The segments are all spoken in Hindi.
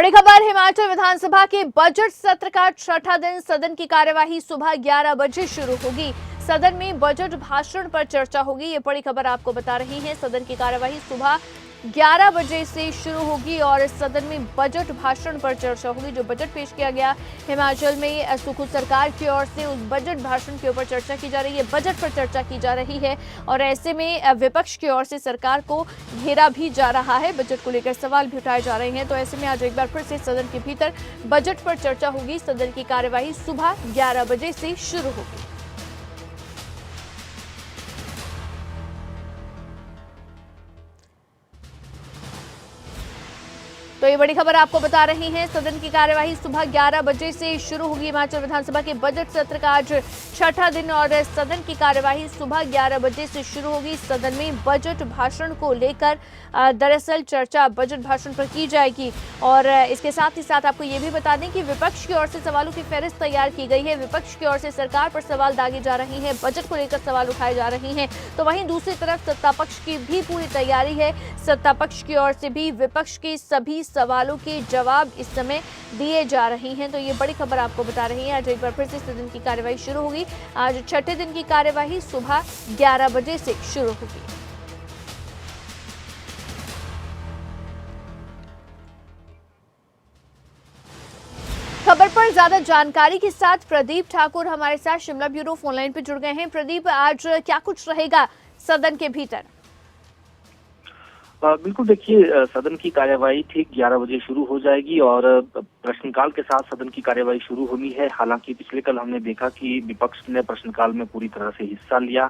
बड़ी खबर हिमाचल विधानसभा के बजट सत्र का छठा दिन। सदन की कार्यवाही सुबह 11 बजे शुरू होगी। सदन में बजट भाषण पर चर्चा होगी। ये बड़ी खबर आपको बता रही है। सदन की कार्यवाही सुबह 11 बजे से शुरू होगी और सदन में बजट भाषण पर चर्चा होगी। जो बजट पेश किया गया हिमाचल में सुखू सरकार की ओर से, उस बजट भाषण के ऊपर चर्चा की जा रही है, बजट पर चर्चा की जा रही है। और ऐसे में विपक्ष की ओर से सरकार को घेरा भी जा रहा है, बजट को लेकर सवाल भी उठाए जा रहे हैं। तो ऐसे में आज एक बार फिर से सदन के भीतर बजट पर चर्चा होगी। सदन की कार्यवाही सुबह 11 बजे से शुरू होगी। तो ये बड़ी खबर आपको बता रही हैं। सदन की कार्यवाही सुबह 11 बजे से शुरू होगी। हिमाचल विधानसभा के बजट सत्र का आज छठा दिन और सदन की कार्यवाही सुबह 11 बजे से शुरू होगी। सदन में बजट भाषण को लेकर दरअसल चर्चा बजट भाषण पर की जाएगी। और इसके साथ ही साथ आपको ये भी बता दें कि विपक्ष की ओर से सवालों की फहरिस्त तैयार की गई है। विपक्ष की ओर से सरकार पर सवाल दागे जा रहे हैं, बजट को लेकर सवाल उठाए जा रहे हैं। तो वहीं दूसरी तरफ सत्ता पक्ष की भी पूरी तैयारी है। सत्ता पक्ष की ओर से भी विपक्ष के सभी सवालों के जवाब इस समय दिए जा रहे हैं। तो ये बड़ी खबर आपको बता रही है। आज एक बार फिर से सदन की कार्यवाही शुरू होगी। आज छठे दिन की कार्यवाही सुबह 11 बजे से शुरू होगी। खबर पर ज्यादा जानकारी के साथ प्रदीप ठाकुर हमारे साथ शिमला ब्यूरो फोनलाइन पे जुड़ गए हैं। प्रदीप, आज क्या कुछ रहेगा सदन के भीतर? बिल्कुल, देखिए, सदन की कार्यवाही ठीक 11 बजे शुरू हो जाएगी और प्रश्नकाल के साथ सदन की कार्यवाही शुरू होनी है। हालांकि पिछले कल हमने देखा कि विपक्ष ने प्रश्नकाल में पूरी तरह से हिस्सा लिया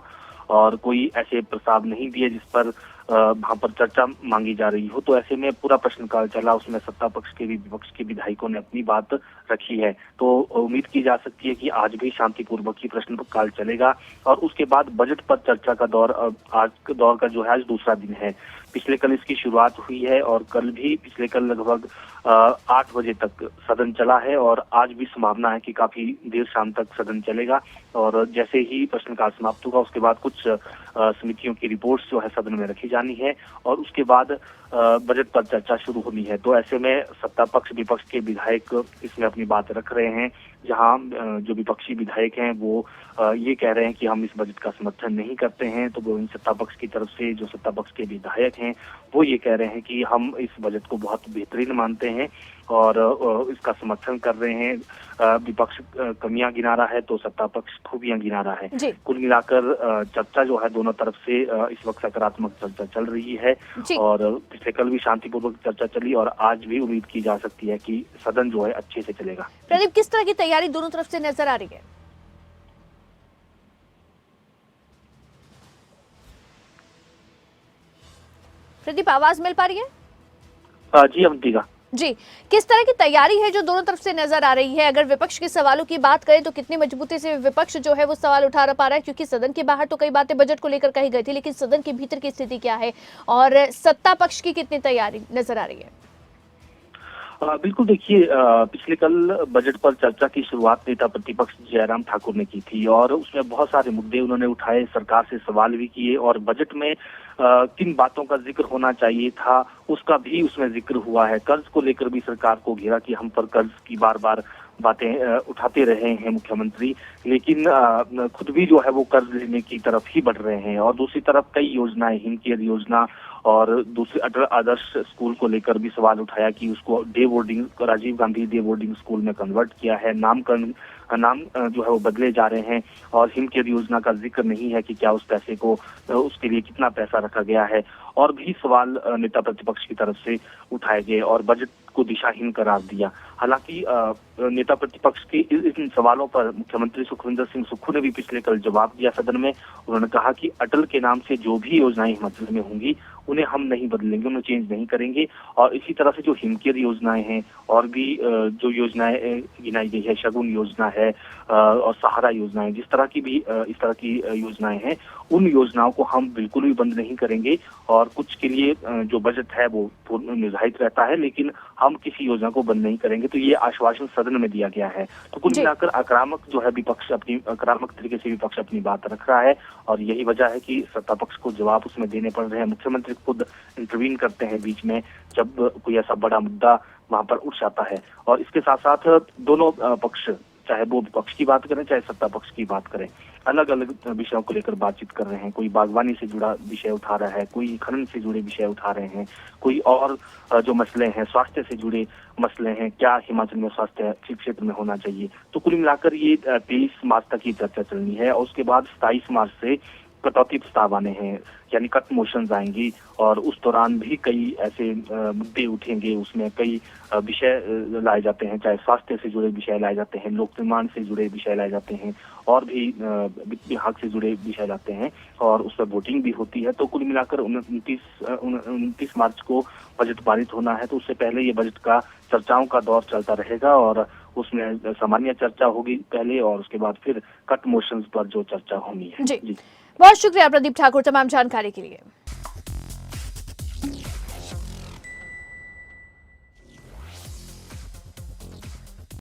और कोई ऐसे प्रस्ताव नहीं दिए जिस पर वहां पर चर्चा मांगी जा रही हो। तो ऐसे में पूरा प्रश्नकाल चला, उसमें सत्ता पक्ष के भी विपक्ष के विधायकों ने अपनी बात रखी है। तो उम्मीद की जा सकती है कि आज भी शांतिपूर्वक ही प्रश्नकाल चलेगा और उसके बाद बजट पर चर्चा का दौर, आज का दौर का जो है आज दूसरा दिन है। पिछले कल इसकी शुरुआत हुई है और कल भी पिछले कल लगभग 8 बजे तक सदन चला है और आज भी संभावना है कि काफी देर शाम तक सदन चलेगा। और जैसे ही प्रश्नकाल समाप्त होगा उसके बाद कुछ समितियों की रिपोर्ट्स जो है सदन में रखी जानी है और उसके बाद बजट पर चर्चा शुरू होनी है। तो ऐसे में सत्ता पक्ष विपक्ष के विधायक इसमें अपनी बात रख रहे हैं, जहां जो विपक्षी विधायक हैं वो ये कह रहे हैं कि हम इस बजट का समर्थन नहीं करते हैं। तो वो सत्ता पक्ष की तरफ से जो सत्ता पक्ष के विधायक हैं वो ये कह रहे हैं कि हम इस बजट को बहुत बेहतरीन मानते हैं और इसका समर्थन कर रहे हैं। विपक्ष कमियां गिना रहा है तो सत्ता पक्ष खूबियां गिना रहा है। कुल मिलाकर चर्चा जो है दोनों तरफ से इस वक्त सकारात्मक चर्चा चल रही है और पिछले कल भी शांतिपूर्वक चर्चा चली और आज भी उम्मीद की जा सकती है कि सदन जो है अच्छे से चलेगा। प्रदीप, किस तरह की तैयारी दोनों तरफ से नजर आ रही है? प्रदीप, आवाज मिल पा रही है? जी अवंतिका जी, किस तरह की तैयारी है जो दोनों तरफ से नजर आ रही है? अगर विपक्ष के सवालों की बात करें तो कितनी मजबूती से विपक्ष जो है वो सवाल उठा पा रहा है, क्योंकि सदन के बाहर तो कई बातें बजट को लेकर कही गई थी, लेकिन सदन के भीतर की स्थिति क्या है और सत्ता पक्ष की कितनी तैयारी नजर आ रही है? बिल्कुल, देखिए, पिछले कल बजट पर चर्चा की शुरुआत नेता प्रतिपक्ष जयराम ठाकुर ने की थी और उसमें बहुत सारे मुद्दे उन्होंने उठाए, सरकार से सवाल भी किए और बजट में किन बातों का जिक्र होना चाहिए था उसका भी उसमें जिक्र हुआ है। कर्ज को लेकर भी सरकार को घेरा कि हम पर कर्ज की बार बार बातें उठाते रहे हैं मुख्यमंत्री, लेकिन खुद भी जो है वो कर्ज लेने की तरफ ही बढ़ रहे हैं। और दूसरी तरफ कई योजनाएं, हिमकेयर योजना और दूसरे अटल आदर्श स्कूल को लेकर भी सवाल उठाया कि उसको day boarding, Rajiv Gandhi day boarding school में कन्वर्ट किया है, नाम जो है वो बदले जा रहे हैं और हिमकेयर योजना का जिक्र नहीं है कि क्या उस पैसे को, उसके लिए कितना पैसा रखा गया है। और भी सवाल नेता प्रतिपक्ष की तरफ से उठाए गए और बजट को दिशाहीन करार दिया। हालांकि नेता प्रतिपक्ष के इन सवालों पर मुख्यमंत्री सुखविंदर सिंह सुक्खू ने भी पिछले कल जवाब दिया सदन में। उन्होंने कहा कि अटल के नाम से जो भी योजनाएं हिमाचल में होंगी उन्हें हम नहीं बदलेंगे, उन्हें चेंज नहीं करेंगे। और इसी तरह से जो हिमकेयर योजनाएं हैं और भी जो योजनाएं गिनाई गई है, शगुन योजना है और सहारा योजनाएं, जिस तरह की भी इस तरह की योजनाएं हैं, उन योजनाओं को हम बिल्कुल भी बंद नहीं करेंगे और कुछ के लिए जो बजट है वो निर्धारित रहता है, लेकिन हम किसी योजना को बंद नहीं करेंगे। तो ये आश्वासन सदन में दिया गया है। तो कुल मिलाकर आक्रामक जो है विपक्ष आक्रामक तरीके से विपक्ष अपनी बात रख रहा है और यही वजह है कि सत्ता पक्ष को जवाब उसमें देने पड़ रहे हैं। मुख्यमंत्री खुद इंटरवीन करते हैं बीच में जब कोई ऐसा बड़ा मुद्दा वहां पर उठ जाता है। और इसके साथ साथ दोनों पक्ष, चाहे वो विपक्ष की बात करें चाहे सत्ता पक्ष की बात करें, अलग अलग विषयों को लेकर बातचीत कर रहे हैं। कोई बागवानी से जुड़ा विषय उठा रहा है, कोई खनन से जुड़े विषय उठा रहे हैं, कोई और जो मसले हैं स्वास्थ्य से जुड़े मसले हैं, क्या हिमाचल में स्वास्थ्य क्षेत्र में होना चाहिए। तो कुल मिलाकर ये 23 मार्च तक ये चर्चा चलनी है और उसके बाद 27 मार्च से कटौती प्रस्ताव आने हैं, यानी कट मोशंस आएंगी और उस दौरान भी कई ऐसे मुद्दे उठेंगे। उसमें कई विषय लाए जाते हैं, चाहे स्वास्थ्य से जुड़े विषय लाए जाते हैं, लोक निर्माण से जुड़े विषय लाए जाते हैं और भी वित्त विभाग से जुड़े विषय लाते हैं और उस पर वोटिंग भी होती है। तो कुल मिलाकर 29 मार्च को बजट पारित होना है। तो उससे पहले ये बजट का चर्चाओं का दौर चलता रहेगा और उसमें सामान्य चर्चा होगी पहले और उसके बाद फिर कट मोशंस पर जो चर्चा होनी है। जी। बहुत शुक्रिया प्रदीप ठाकुर तमाम जानकारी के लिए।